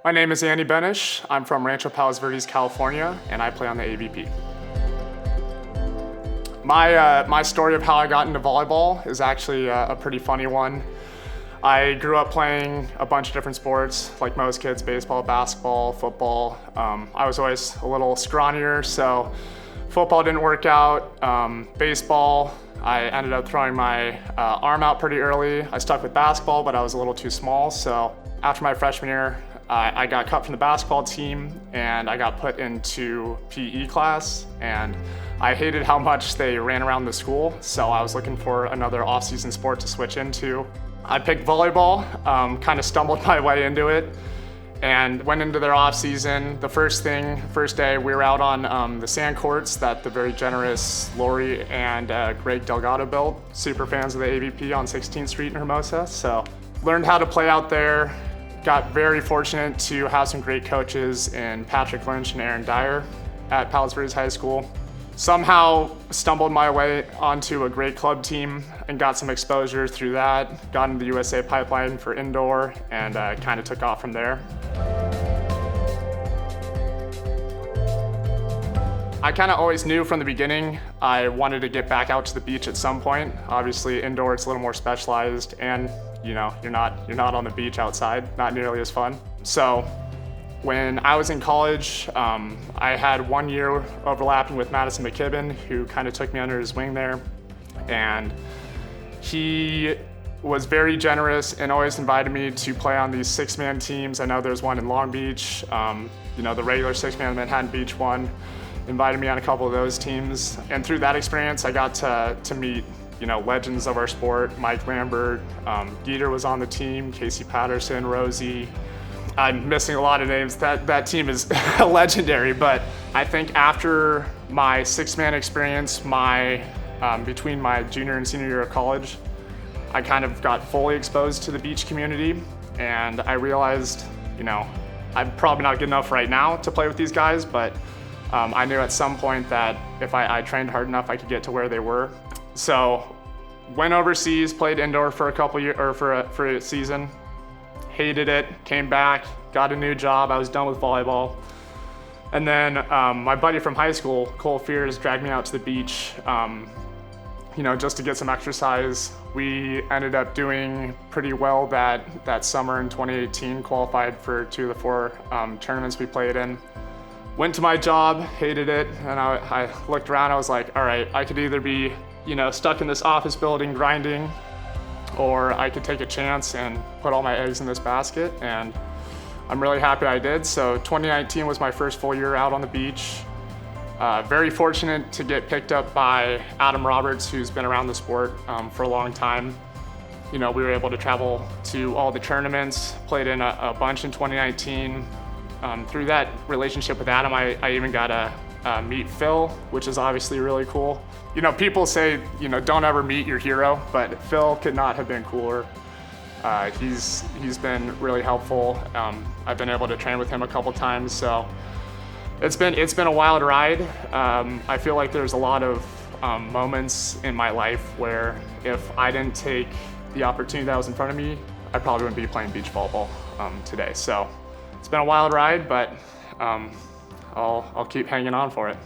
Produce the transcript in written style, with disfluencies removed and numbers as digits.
My name is Andy Benesh. I'm from Rancho Palos Verdes, California, and I play on the AVP. My story of how I got into volleyball is actually a pretty funny one. I grew up playing a bunch of different sports, like most kids, baseball, basketball, football. I was always a little scrawnier, so football didn't work out. Baseball, I ended up throwing my arm out pretty early. I stuck with basketball, but I was a little too small, so after my freshman year, I got cut from the basketball team and I got put into PE class, and I hated how much they ran around the school, so I was looking for another off-season sport to switch into. I picked volleyball, kind of stumbled my way into it, and went into their off-season. The first day, we were out on the sand courts that the very generous Lori and Greg Delgado built. Super fans of the AVP on 16th Street in Hermosa, so learned how to play out there. Got very fortunate to have some great coaches in Patrick Lynch and Aaron Dyer at Palos Verdes High School. Somehow stumbled my way onto a great club team and got some exposure through that. Got into the USA pipeline for indoor and kind of took off from there. I kind of always knew from the beginning I wanted to get back out to the beach at some point. Obviously indoor it's a little more specialized, and you're not on the beach outside, not nearly as fun. So when I was in college, I had 1 year overlapping with Maddison McKibbin, who kind of took me under his wing there. And he was very generous and always invited me to play on these 6-man teams. I know there's one in Long Beach, the regular 6-man Manhattan Beach one, invited me on a couple of those teams. And through that experience, I got to meet legends of our sport. Mike Lambert, Dieter was on the team, Casey Patterson, Rosie. I'm missing a lot of names. That team is legendary, but I think after my 6-man experience, between my junior and senior year of college, I kind of got fully exposed to the beach community, and I realized, I'm probably not good enough right now to play with these guys, but I knew at some point that if I trained hard enough, I could get to where they were. So went overseas, played indoor for a couple years, or for a season. Hated it, came back, got a new job. I was done with volleyball. And then my buddy from high school, Cole Fears, dragged me out to the beach, just to get some exercise. We ended up doing pretty well that summer in 2018, qualified for 2 of the 4 tournaments we played in. Went to my job, hated it, and I looked around, I was like, all right, I could either be stuck in this office building grinding, or I could take a chance and put all my eggs in this basket, and I'm really happy I did. So 2019 was my first full year out on the beach. Very fortunate to get picked up by Adam Roberts, who's been around the sport for a long time. We were able to travel to all the tournaments, played in a bunch in 2019. Through that relationship with Adam, I even got to meet Phil, which is obviously really cool. People say, don't ever meet your hero, but Phil could not have been cooler. He's been really helpful. I've been able to train with him a couple times, so it's been a wild ride. I feel like there's a lot of moments in my life where if I didn't take the opportunity that was in front of me, I probably wouldn't be playing beach volleyball today. So it's been a wild ride, but I'll keep hanging on for it.